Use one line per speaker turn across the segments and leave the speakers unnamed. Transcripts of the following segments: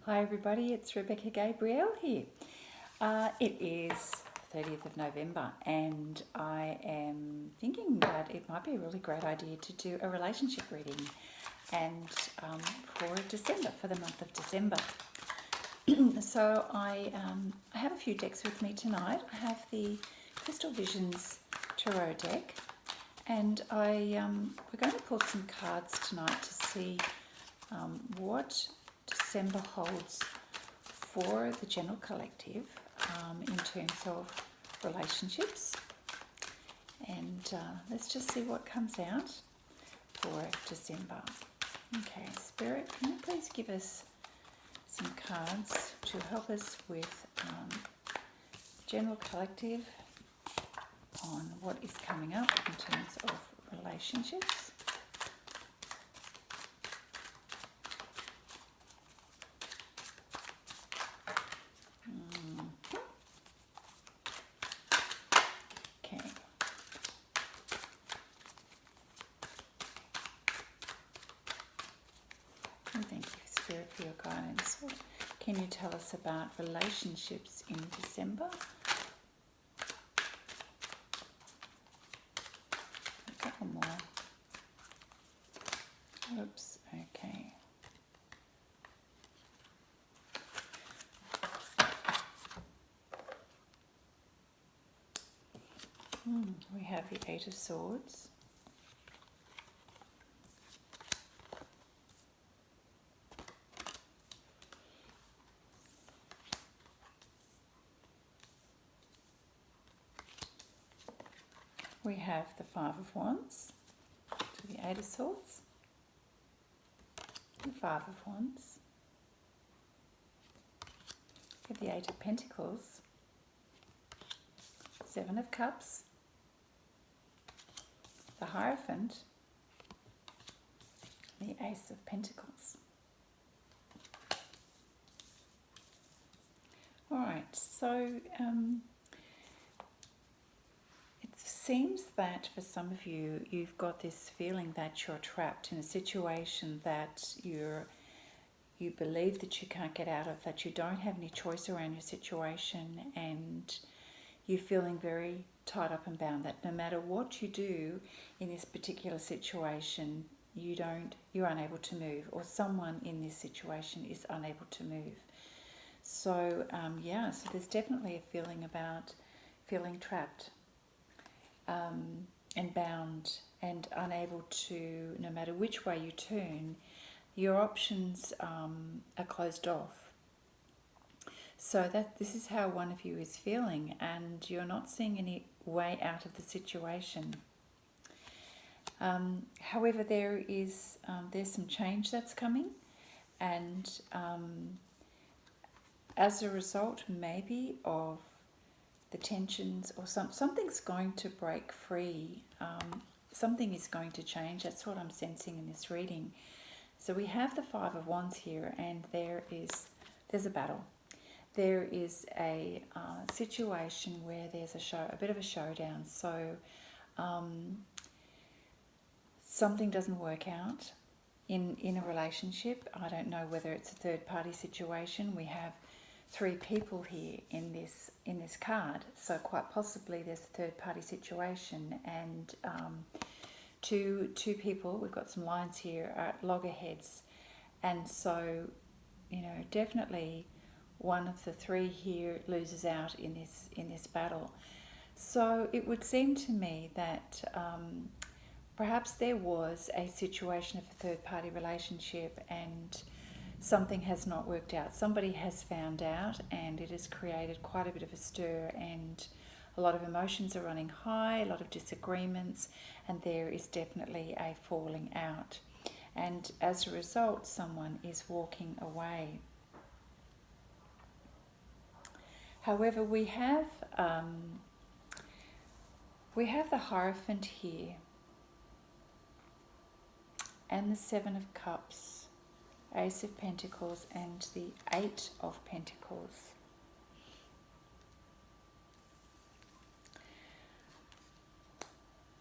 Hi everybody, it's Rebecca Gabrielle here. It is 30th of November and I am thinking that it might be a really great idea to do a relationship reading and for December, for the month of December. So I have a few decks with me tonight. I have the Crystal Visions Tarot deck and we're going to pull some cards tonight to see what December holds for the general collective in terms of relationships, and let's just see what comes out for December. Okay, Spirit, can you please give us some cards to help us with general collective on what is coming up in terms of relationships? Thank you, Spirit, for your guidance. What can you tell us about relationships in December? A couple more. Oops, okay. We have the Eight of Swords. We have the Five of Wands to the Eight of Swords, the Five of Wands, we have the Eight of Pentacles, Seven of Cups, the Hierophant, the Ace of Pentacles. Alright, so it seems that for some of you, you've got this feeling that you're trapped in a situation that you believe that you can't get out of, that you don't have any choice around your situation, and you're feeling very tied up and bound, that no matter what you do in this particular situation, you're unable to move, or someone in this situation is unable to move. So so there's definitely a feeling about feeling trapped and bound and unable to, no matter which way you turn, your options are closed off. So this is how one of you is feeling, and you're not seeing any way out of the situation. However, there's some change that's coming, and as a result maybe of the tensions, or something's going to break free, something is going to change. That's what I'm sensing in this reading. So we have the Five of Wands here, and there's a battle. There is a situation where there's a bit of a showdown. So something doesn't work out in a relationship. I don't know whether it's a third party situation. We have three people here in this card, so quite possibly there's a third party situation, and two people, we've got some lines here, are at loggerheads, and so definitely one of the three here loses out in this battle. So it would seem to me that perhaps there was a situation of a third party relationship and something has not worked out. Somebody has found out, and it has created quite a bit of a stir, and a lot of emotions are running high, a lot of disagreements, and there is definitely a falling out. And as a result, someone is walking away. However, we have the Hierophant here, and the Seven of Cups, Ace of Pentacles, and the Eight of Pentacles.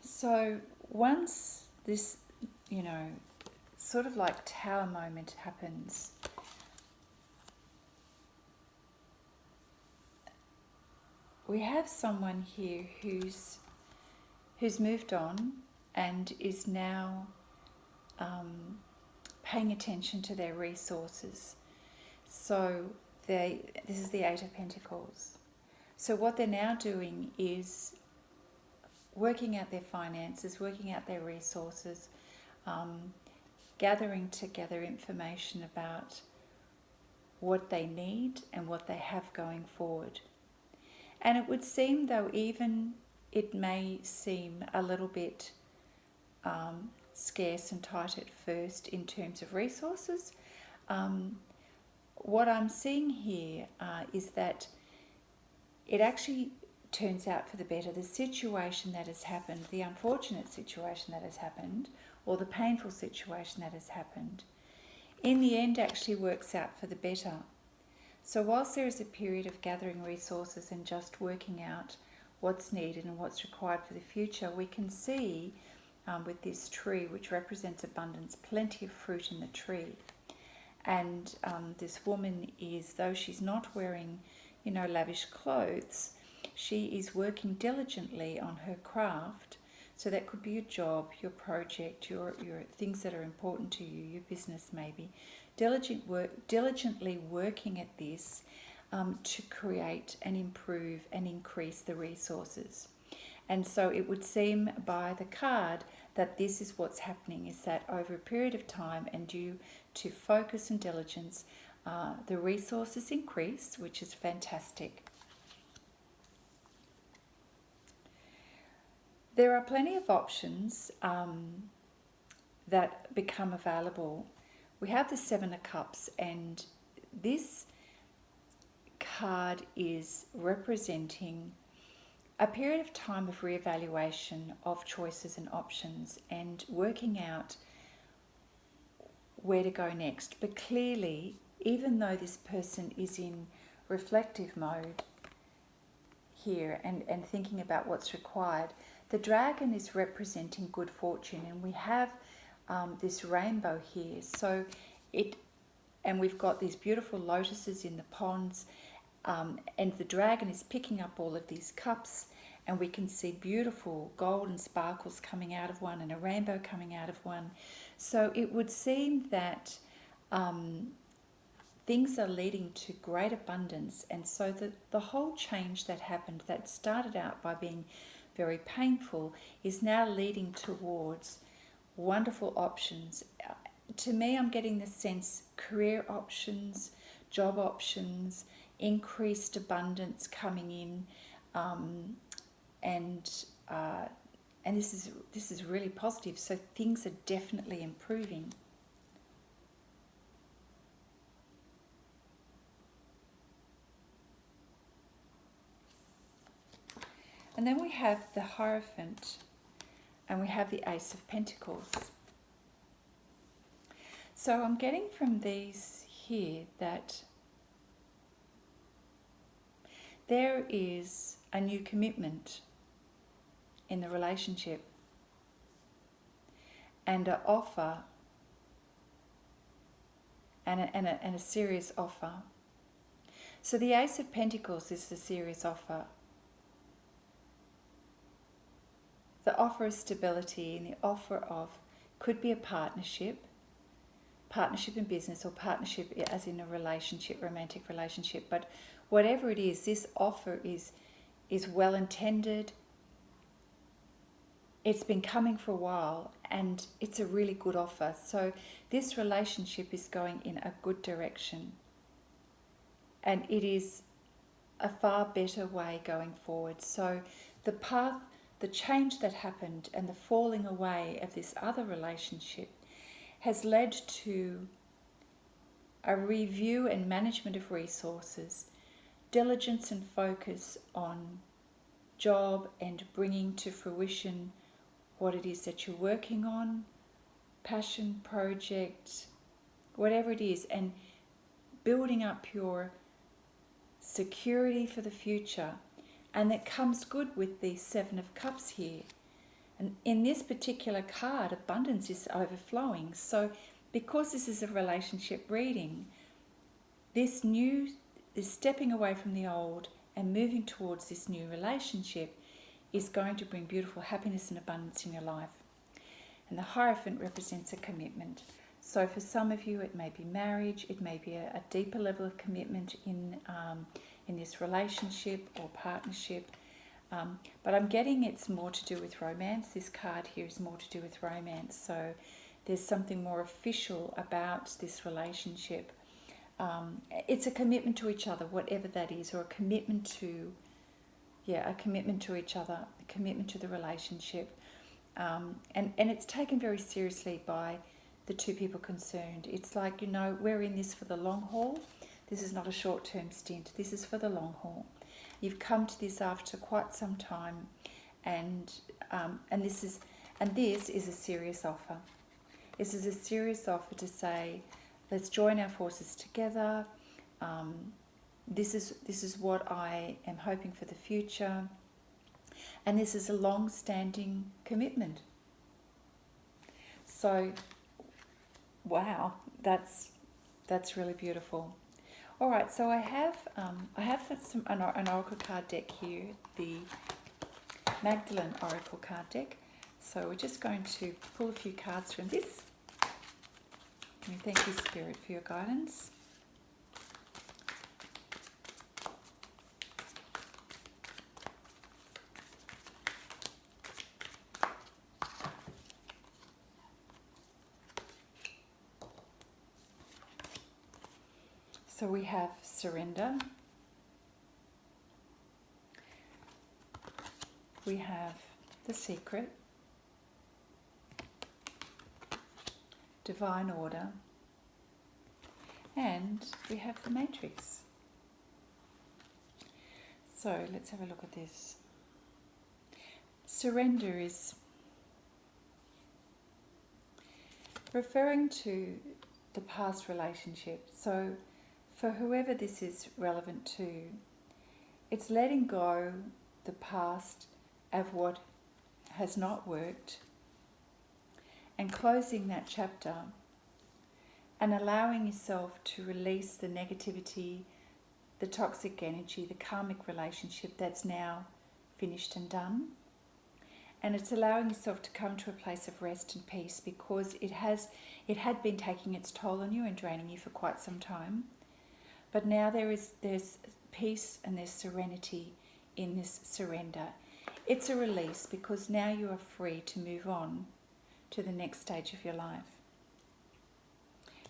So once this, sort of like tower moment happens, we have someone here who's moved on and is now paying attention to their resources. So this is the Eight of Pentacles. So what they're now doing is working out their finances, working out their resources, gathering together information about what they need and what they have going forward. And it would seem, though, even it may seem a little bit scarce and tight at first in terms of resources, what I'm seeing here is that it actually turns out for the better. The situation that has happened, the unfortunate situation that has happened, or the painful situation that has happened, in the end actually works out for the better. So whilst there is a period of gathering resources and just working out what's needed and what's required for the future, we can see with this tree, which represents abundance, plenty of fruit in the tree. And this woman is, though she's not wearing, lavish clothes, she is working diligently on her craft. So that could be your job, your project, your things that are important to you, your business maybe. Diligently working at this to create and improve and increase the resources. And so it would seem by the card that this is what's happening, is that over a period of time and due to focus and diligence, the resources increase, which is fantastic. There are plenty of options that become available. We have the Seven of Cups, and this card is representing a period of time of reevaluation of choices and options and working out where to go next. But clearly, even though this person is in reflective mode here and thinking about what's required, the dragon is representing good fortune, and we have this rainbow here. So and we've got these beautiful lotuses in the ponds, and the dragon is picking up all of these cups, and we can see beautiful golden sparkles coming out of one and a rainbow coming out of one. So it would seem that things are leading to great abundance, and so the whole change that happened, that started out by being very painful, is now leading towards wonderful options. To me, I'm getting the sense career options, job options, increased abundance coming in, and this is really positive. So things are definitely improving. And then we have the Hierophant, and we have the Ace of Pentacles. So I'm getting from these here that there is a new commitment in the relationship and an offer, and a serious offer. So the Ace of Pentacles is the serious offer. The offer of stability, and the offer of, could be a partnership in business, or partnership as in a relationship, romantic relationship. But whatever it is, this offer is well intended. It's been coming for a while, and it's a really good offer. So this relationship is going in a good direction, and it is a far better way going forward. So the path, the change that happened and the falling away of this other relationship has led to a review and management of resources, diligence and focus on job, and bringing to fruition what it is that you're working on, passion, project, whatever it is, and building up your security for the future. And that comes good with the Seven of Cups here. And in this particular card, abundance is overflowing. So because this is a relationship reading, this stepping away from the old and moving towards this new relationship is going to bring beautiful happiness and abundance in your life. And the Hierophant represents a commitment. So for some of you, it may be marriage, it may be a deeper level of commitment in this relationship or partnership. But I'm getting it's more to do with romance. This card here is more to do with romance. So there's something more official about this relationship. It's a commitment to each other, whatever that is, or a commitment to each other, a commitment to the relationship. And it's taken very seriously by the two people concerned. It's like, we're in this for the long haul. This is not a short-term stint. This is for the long haul. You've come to this after quite some time, and this is a serious offer. This is a serious offer to say, let's join our forces together. This is what I am hoping for the future, and this is a long-standing commitment. So, wow, that's really beautiful. All right, so I have an oracle card deck here, the Magdalene Oracle card deck. So we're just going to pull a few cards from this. And thank you, Spirit, for your guidance. So we have surrender. We have the secret. Divine order. And we have the matrix. So let's have a look at this. Surrender is referring to the past relationship. So for whoever this is relevant to, it's letting go the past of what has not worked and closing that chapter and allowing yourself to release the negativity, the toxic energy, the karmic relationship that's now finished and done. And it's allowing yourself to come to a place of rest and peace, because it had been taking its toll on you and draining you for quite some time. But now there's peace and there's serenity in this surrender. It's a release, because now you are free to move on to the next stage of your life.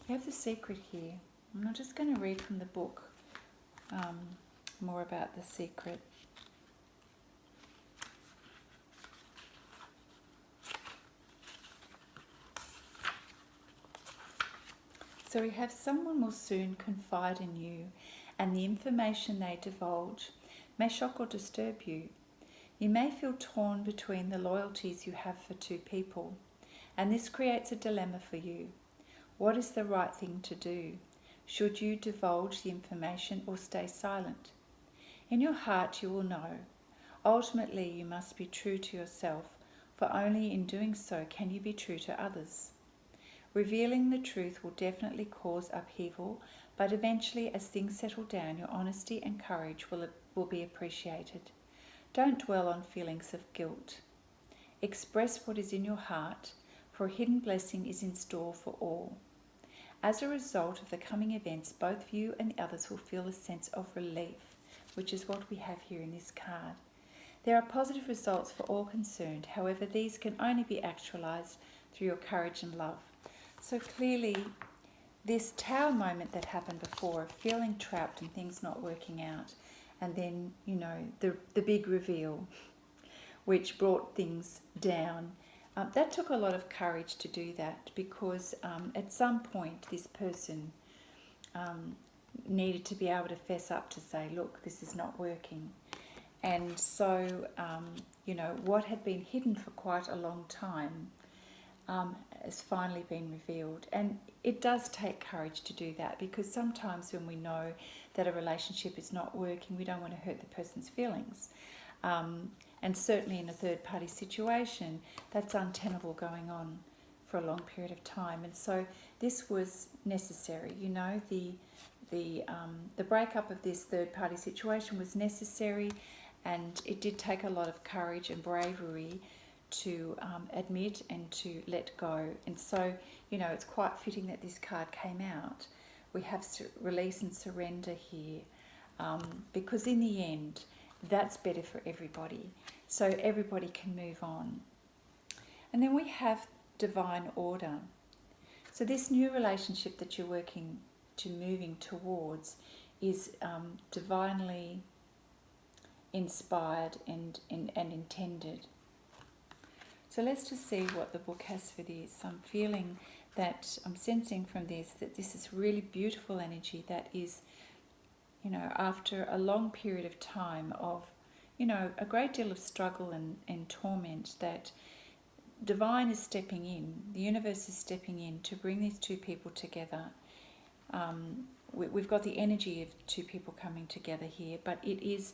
You have the secret here. I'm just going to read from the book more about the secret. So we have someone will soon confide in you, and the information they divulge may shock or disturb you. You may feel torn between the loyalties you have for two people, and this creates a dilemma for you. What is the right thing to do? Should you divulge the information or stay silent? In your heart you will know. Ultimately you must be true to yourself, for only in doing so can you be true to others. Revealing the truth will definitely cause upheaval, but eventually, as things settle down, your honesty and courage will be appreciated. Don't dwell on feelings of guilt. Express what is in your heart, for a hidden blessing is in store for all. As a result of the coming events, both you and the others will feel a sense of relief, which is what we have here in this card. There are positive results for all concerned. However, these can only be actualized through your courage and love. So clearly, this tower moment that happened before, of feeling trapped and things not working out, and then, the big reveal, which brought things down, that took a lot of courage to do that, because at some point this person needed to be able to fess up to say, look, this is not working. And so, what had been hidden for quite a long time has finally been revealed. And it does take courage to do that, because sometimes when we know that a relationship is not working, we don't want to hurt the person's feelings. And certainly in a third-party situation, that's untenable going on for a long period of time. And so this was necessary. the breakup of this third-party situation was necessary, and it did take a lot of courage and bravery to admit and to let go. And so, you know, it's quite fitting that this card came out. We have release and surrender here, because in the end, that's better for everybody. So everybody can move on. And then we have divine order. So this new relationship that you're moving towards is divinely inspired and intended. So let's just see what the book has for this. I'm feeling that, I'm sensing from this, that this is really beautiful energy that is, you know, after a long period of time of, you know, a great deal of struggle and torment, that divine is stepping in, the universe is stepping in to bring these two people together. We've got the energy of two people coming together here, but it is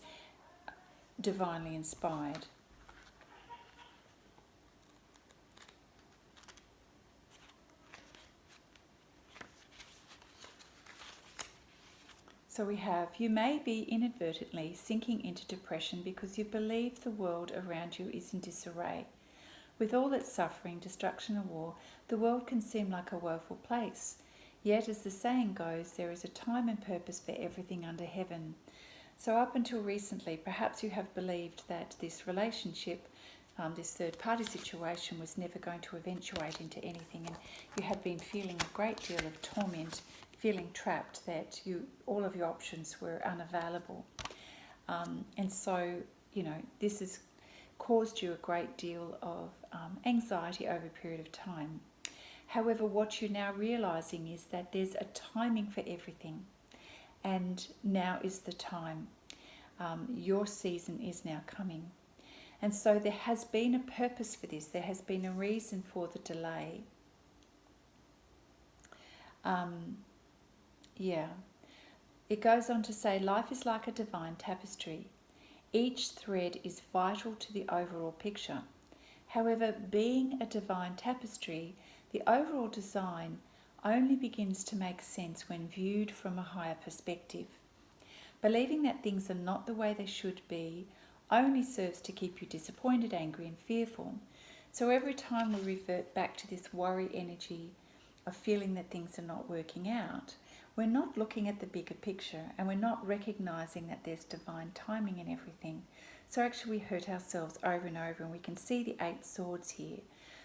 divinely inspired. So we have, you may be inadvertently sinking into depression because you believe the world around you is in disarray. With all its suffering, destruction and war, the world can seem like a woeful place. Yet, as the saying goes, there is a time and purpose for everything under heaven. So up until recently, perhaps you have believed that this relationship, this third-party situation, was never going to eventuate into anything, and you had been feeling a great deal of torment, feeling trapped, that all of your options were unavailable. And so, you know, this has caused you a great deal of anxiety over a period of time. However, what you're now realizing is that there's a timing for everything, and now is the time. Your season is now coming. And so there has been a purpose for this. There has been a reason for the delay. It goes on to say, life is like a divine tapestry. Each thread is vital to the overall picture. However, being a divine tapestry, the overall design only begins to make sense when viewed from a higher perspective. Believing that things are not the way they should be only serves to keep you disappointed, angry and fearful. So every time we revert back to this worry energy of feeling that things are not working out, we're not looking at the bigger picture, and we're not recognizing that there's divine timing in everything. So actually we hurt ourselves over and over, and we can see the 8 swords here.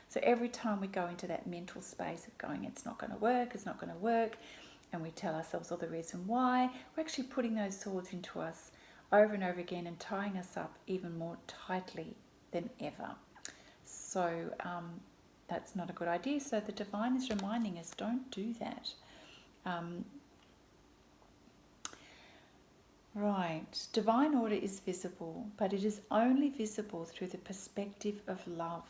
So every time we go into that mental space of going, it's not going to work, and we tell ourselves all the reason why, we're actually putting those swords into us over and over again and tying us up even more tightly than ever. So that's not a good idea. So the divine is reminding us, don't do that. Right, divine order is visible, but it is only visible through the perspective of love,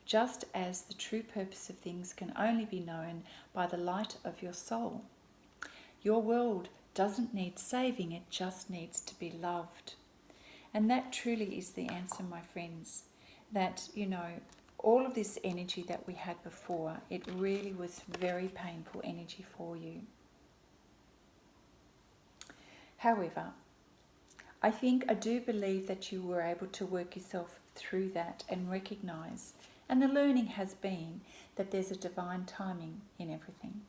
just as the true purpose of things can only be known by the light of your soul. Your world doesn't need saving, it just needs to be loved. And that truly is the answer, my friends, that, you know, all of this energy that we had before, it really was very painful energy for you. However, I do believe that you were able to work yourself through that and recognize, and the learning has been that there's a divine timing in everything.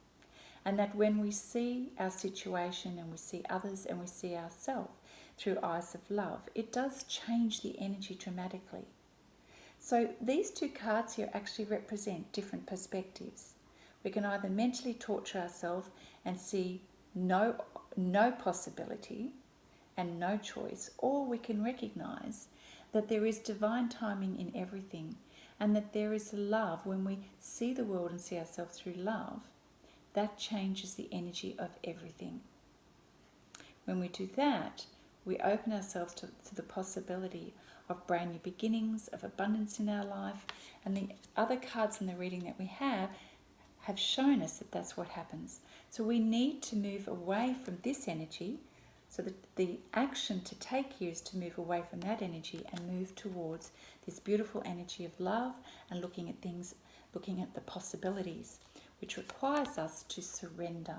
And that when we see our situation and we see others and we see ourselves through eyes of love, it does change the energy dramatically. So these 2 cards here actually represent different perspectives. We can either mentally torture ourselves and see no possibility and no choice, or we can recognize that there is divine timing in everything, and that there is love. When we see the world and see ourselves through love, that changes the energy of everything. When we do that, we open ourselves to the possibility of brand new beginnings, of abundance in our life, and the other cards in the reading that we have shown us that that's what happens. So we need to move away from this energy. So the action to take here is to move away from that energy and move towards this beautiful energy of love and looking at things, looking at the possibilities, which requires us to surrender.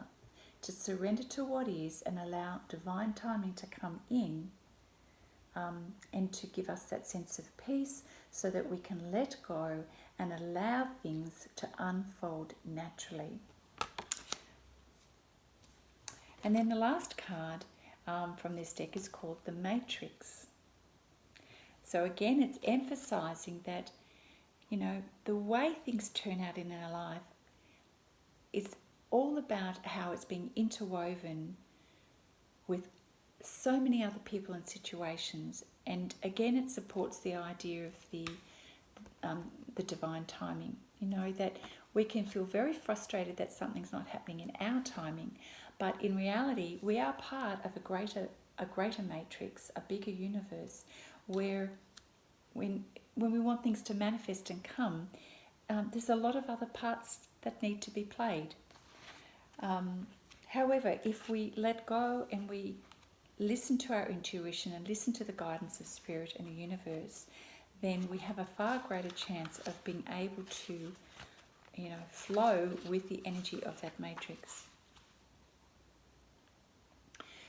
to surrender to what is and allow divine timing to come in, and to give us that sense of peace so that we can let go and allow things to unfold naturally. And then the last card from this deck is called the Matrix. So again, it's emphasizing that, the way things turn out in our life is all about how it's being interwoven with so many other people and situations. And again, it supports the idea of the divine timing. That we can feel very frustrated that something's not happening in our timing, but in reality, we are part of a greater matrix, a bigger universe, where when we want things to manifest and come, there's a lot of other parts that need to be played. However, if we let go and we listen to our intuition and listen to the guidance of spirit and the universe, then we have a far greater chance of being able to, flow with the energy of that matrix.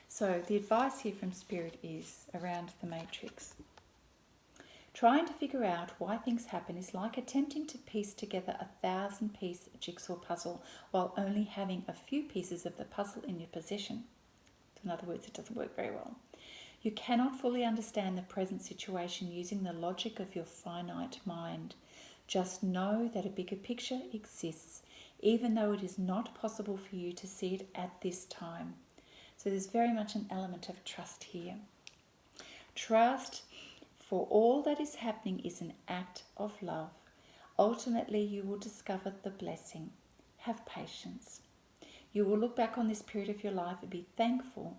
So the advice here from spirit is around the matrix. Trying to figure out why things happen is like attempting to piece together 1,000-piece jigsaw puzzle while only having a few pieces of the puzzle in your possession. In other words, it doesn't work very well. You cannot fully understand the present situation using the logic of your finite mind. Just know that a bigger picture exists, even though it is not possible for you to see it at this time. So there's very much an element of trust here. Trust for all that is happening is an act of love. Ultimately, you will discover the blessing. Have patience. You will look back on this period of your life and be thankful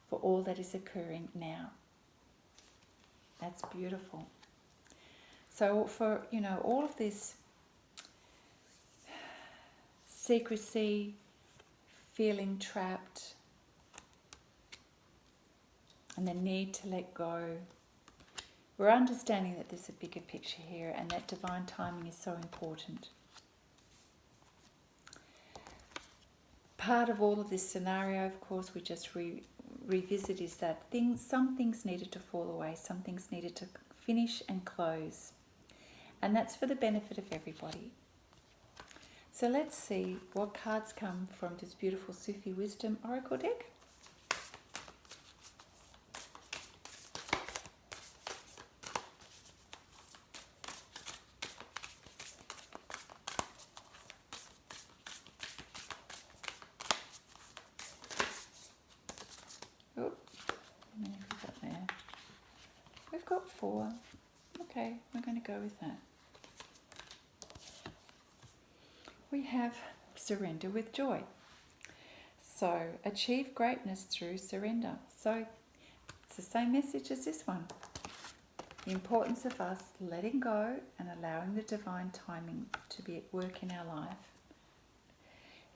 for all that is occurring now. That's beautiful. So for, all of this secrecy, feeling trapped, and the need to let go, we're understanding that there's a bigger picture here and that divine timing is so important. Part of all of this scenario, of course, we just revisit is that some things needed to fall away, some things needed to finish and close. And that's for the benefit of everybody. So let's see what cards come from this beautiful Sufi Wisdom Oracle deck. We've got 4. Okay, we're going to go with that. We have surrender with joy. So, achieve greatness through surrender. So, it's the same message as this one. The importance of us letting go and allowing the divine timing to be at work in our life.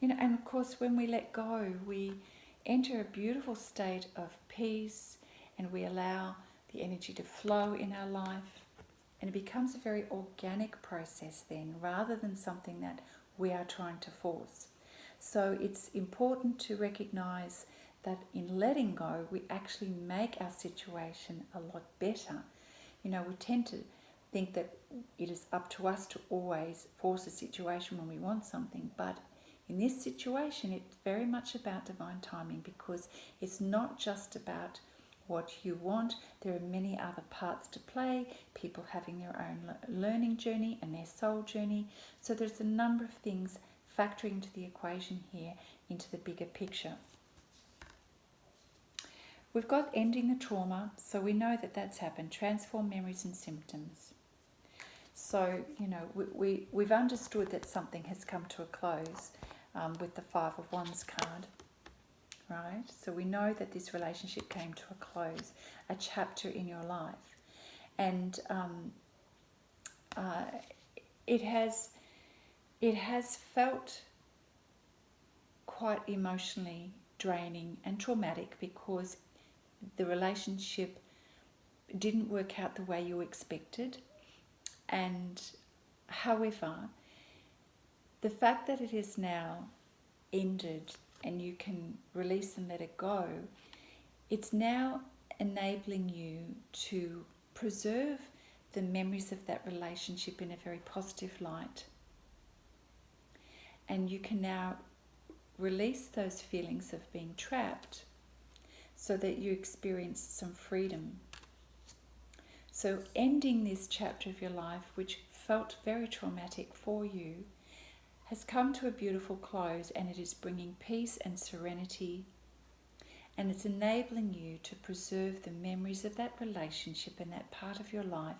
And of course, when we let go, we enter a beautiful state of peace and we allow the energy to flow in our life, and it becomes a very organic process then, rather than something that we are trying to force. So it's important to recognize that in letting go, we actually make our situation a lot better. We tend to think that it is up to us to always force a situation when we want something, but in this situation, it's very much about divine timing, because it's not just about what you want. There are many other parts to play, people having their own learning journey and their soul journey. So there's a number of things factoring into the equation here, into the bigger picture. We've got ending the trauma, so we know that that's happened. Transform memories and symptoms. So, we've understood that something has come to a close with the 5 of Wands card. Right? So we know that this relationship came to a close, a chapter in your life. And it has felt quite emotionally draining and traumatic, because the relationship didn't work out the way you expected. And however, the fact that it is now ended and you can release and let it go, it's now enabling you to preserve the memories of that relationship in a very positive light. And you can now release those feelings of being trapped so that you experience some freedom. So ending this chapter of your life, which felt very traumatic for you, has come to a beautiful close, and it is bringing peace and serenity, and it's enabling you to preserve the memories of that relationship and that part of your life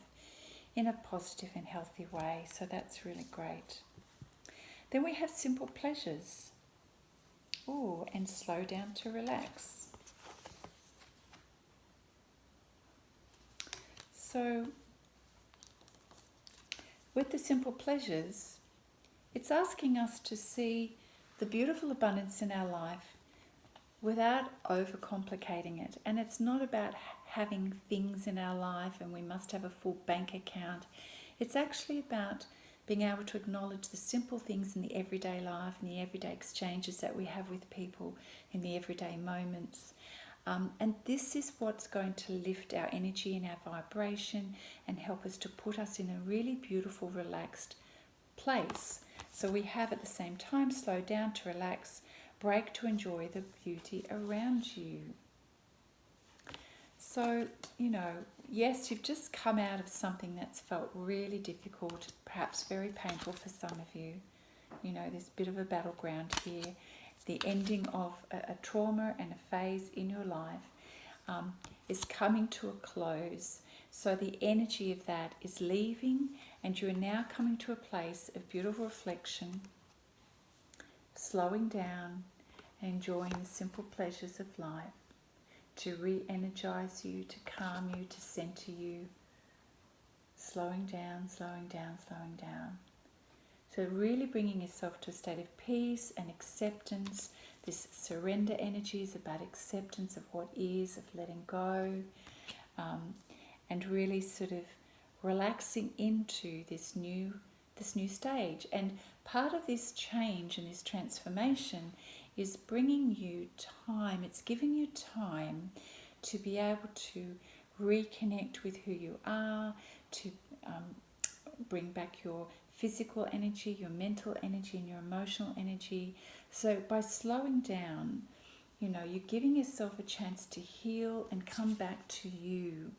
in a positive and healthy way. So that's really great. Then we have simple pleasures. Oh, and slow down to relax. So with the simple pleasures, it's asking us to see the beautiful abundance in our life without overcomplicating it. And it's not about having things in our life and we must have a full bank account. It's actually about being able to acknowledge the simple things in the everyday life and the everyday exchanges that we have with people in the everyday moments. And this is what's going to lift our energy and our vibration and help us to put us in a really beautiful, relaxed place. So we have at the same time slow down to relax, break to enjoy the beauty around you. So, yes, you've just come out of something that's felt really difficult, perhaps very painful for some of you. There's a bit of a battleground here. The ending of a trauma and a phase in your life is coming to a close. So the energy of that is leaving, and you are now coming to a place of beautiful reflection, slowing down and enjoying the simple pleasures of life, to re-energize you, to calm you, to center you, slowing down, slowing down, slowing down. So really bringing yourself to a state of peace and acceptance. This surrender energy is about acceptance of what is, of letting go, and really sort of relaxing into this new stage. And part of this change and this transformation is bringing you time. It's giving you time to be able to reconnect with who you are, to bring back your physical energy, your mental energy, and your emotional energy. So by slowing down, you're giving yourself a chance to heal and come back to you.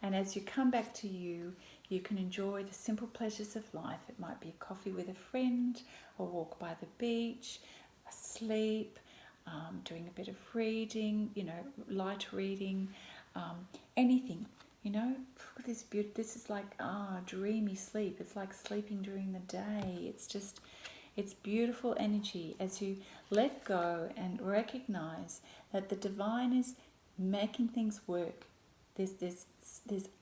And as you come back to you, you can enjoy the simple pleasures of life. It might be a coffee with a friend, a walk by the beach, a sleep, doing a bit of reading, light reading, anything. Look at this beauty. This is like dreamy sleep. It's like sleeping during the day. It's beautiful energy as you let go and recognize that the divine is making things work. There's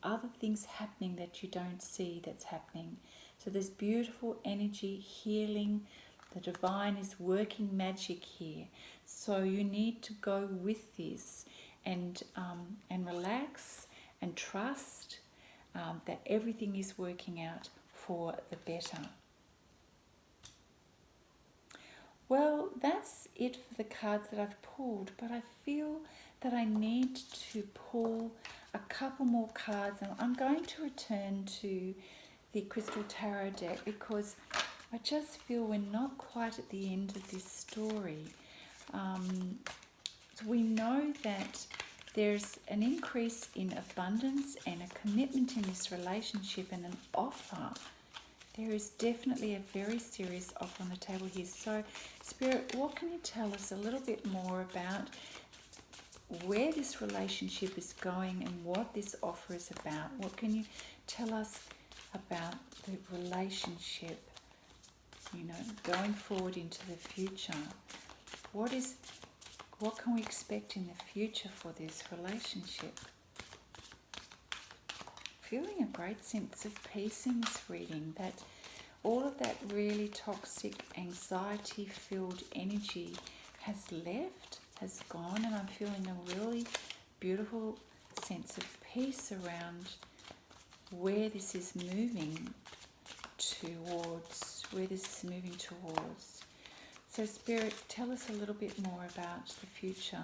other things happening that you don't see that's happening. So there's beautiful energy, healing. The divine is working magic here. So you need to go with this and relax and trust that everything is working out for the better. Well, that's it for the cards that I've pulled, but I feel that I need to pull a couple more cards, and I'm going to return to the Crystal Tarot deck because I just feel we're not quite at the end of this story. We know that there's an increase in abundance and a commitment in this relationship and an offer. There is definitely a very serious offer on the table here. So, Spirit, what can you tell us a little bit more about where this relationship is going and what this offer is about? What can you tell us about the relationship, going forward into the future? What can we expect in the future for this relationship? Feeling a great sense of peace in this reading, that all of that really toxic, anxiety-filled energy has left, has gone, and I'm feeling a really beautiful sense of peace around where this is moving towards. So Spirit, tell us a little bit more about the future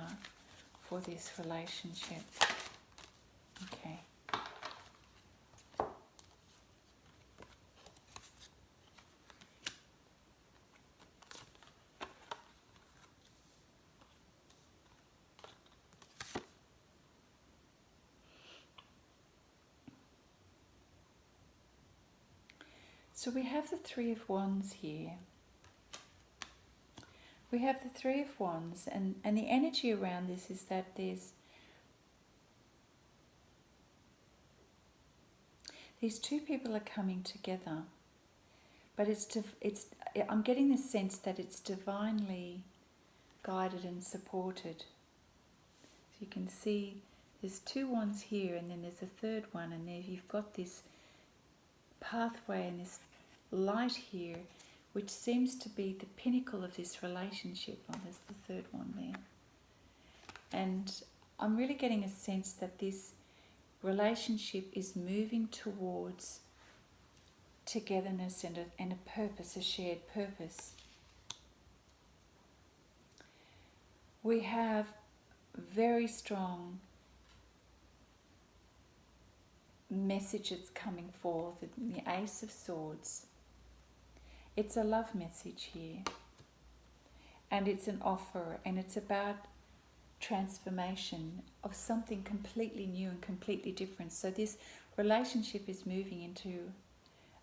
for this relationship. Okay. So we have the Three of Wands here. We have the Three of Wands, and the energy around this is that these two people are coming together, but I'm getting the sense that it's divinely guided and supported. So you can see there's two wands here, and then there's a third one, and there you've got this pathway and this light here, which seems to be the pinnacle of this relationship. Oh, there's the third one there. And I'm really getting a sense that this relationship is moving towards togetherness and a purpose, a shared purpose. We have very strong messages coming forth. The Ace of Swords. It's a love message here, and it's an offer, and it's about transformation of something completely new and completely different. So this relationship is moving into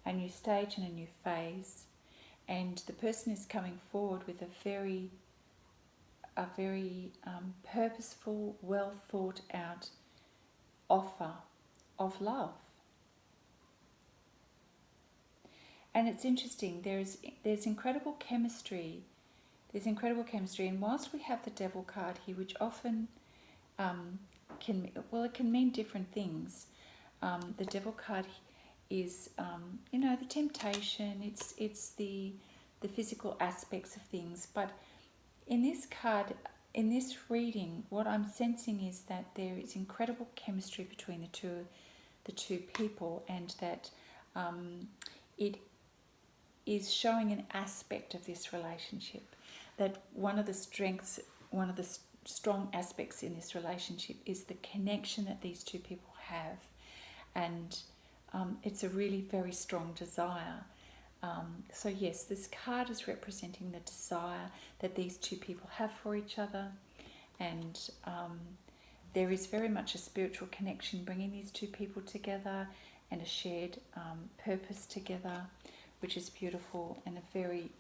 a new stage and a new phase, and the person is coming forward with a very purposeful, well thought out offer of love. And it's interesting, there's incredible chemistry. There's incredible chemistry, and whilst we have the Devil card here, which often it can mean different things. The Devil card is the temptation. It's the physical aspects of things. But in this card, in this reading, what I'm sensing is that there is incredible chemistry between the two people, and that it is showing an aspect of this relationship, that one of the strong aspects in this relationship is the connection that these two people have, and it's a really very strong desire. So yes, this card is representing the desire that these two people have for each other, and there is very much a spiritual connection bringing these two people together, and a shared purpose together, which is beautiful, and a very,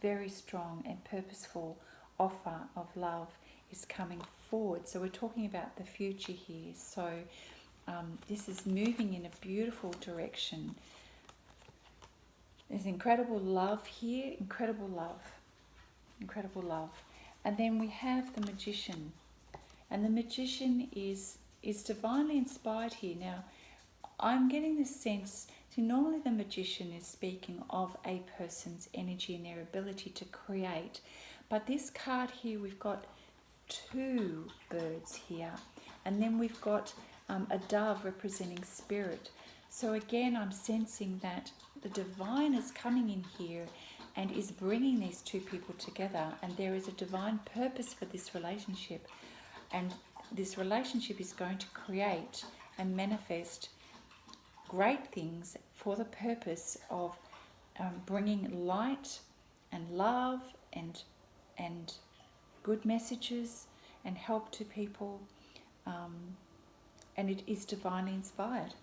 very strong and purposeful offer of love is coming forward. So we're talking about the future here. So this is moving in a beautiful direction. There's incredible love here, incredible love. And then we have the Magician. And the Magician is divinely inspired here. Now, I'm getting this sense, see, normally the Magician is speaking of a person's energy and their ability to create. But this card here, we've got two birds here. And then we've got a dove representing spirit. So again, I'm sensing that the divine is coming in here and is bringing these two people together. And there is a divine purpose for this relationship. And this relationship is going to create and manifest great things for the purpose of bringing light and love and good messages and help to people, and it is divinely inspired.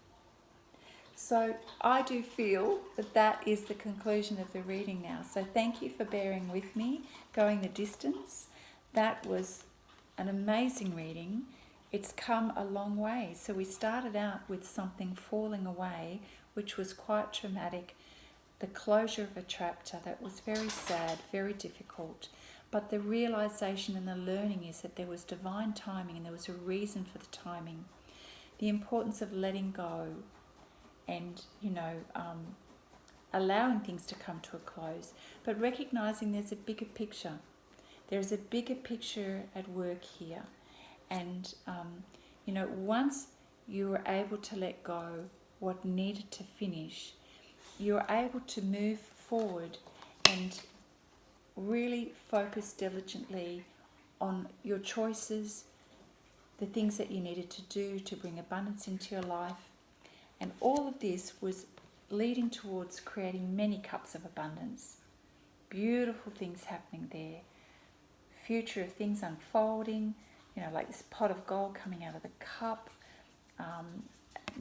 So I do feel that is the conclusion of the reading now. So thank you for bearing with me, going the distance. That was an amazing reading. It's come a long way. So we started out with something falling away, which was quite traumatic. The closure of a chapter that was very sad, very difficult. But the realization and the learning is that there was divine timing, and there was a reason for the timing. The importance of letting go and, allowing things to come to a close, but recognizing there's a bigger picture. There's a bigger picture at work here. And, once you were able to let go what needed to finish, you're able to move forward and really focus diligently on your choices, the things that you needed to do to bring abundance into your life. And all of this was leading towards creating many cups of abundance. Beautiful things happening there. Future of things unfolding, like this pot of gold coming out of the cup.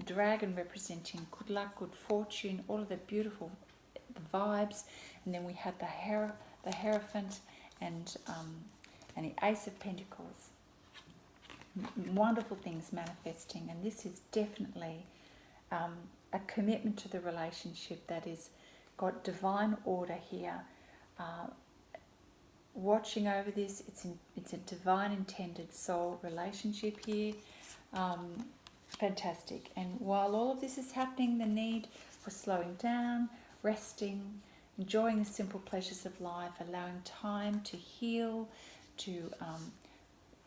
Dragon representing good luck, good fortune, all of the beautiful vibes. And then we had the Hierophant and the Ace of Pentacles. Wonderful things manifesting, and this is definitely a commitment to the relationship that is got divine order here. Watching over this, it's a divine intended soul relationship here. Fantastic. And while all of this is happening, the need for slowing down, resting, enjoying the simple pleasures of life, allowing time to heal, to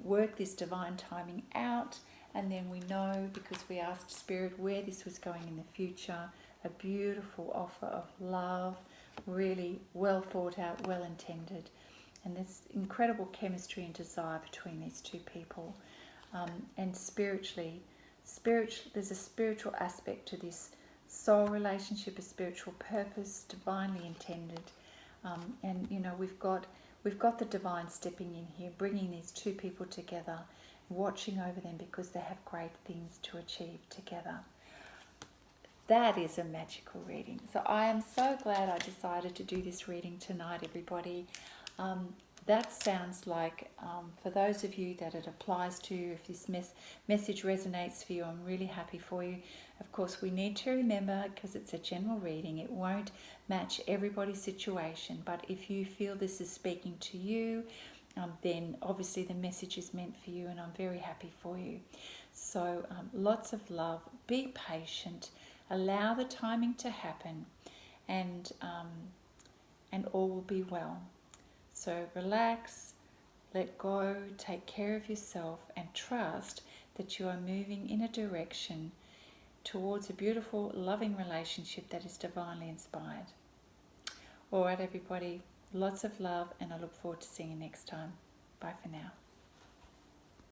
work this divine timing out. And then we know, because we asked Spirit where this was going in the future, a beautiful offer of love, really well thought out, well intended. And there's incredible chemistry and desire between these two people. And spiritually, there's a spiritual aspect to this soul relationship, a spiritual purpose, divinely intended. And we've got the divine stepping in here, bringing these two people together, watching over them because they have great things to achieve together. That is a magical reading. So I am so glad I decided to do this reading tonight, everybody. That sounds like, for those of you that it applies to, if this message resonates for you, I'm really happy for you. Of course, we need to remember, because it's a general reading, it won't match everybody's situation. But if you feel this is speaking to you, then obviously the message is meant for you, and I'm very happy for you. So lots of love. Be patient. Allow the timing to happen, and all will be well. So relax, let go, take care of yourself, and trust that you are moving in a direction towards a beautiful, loving relationship that is divinely inspired. All right, everybody, lots of love, and I look forward to seeing you next time. Bye for now.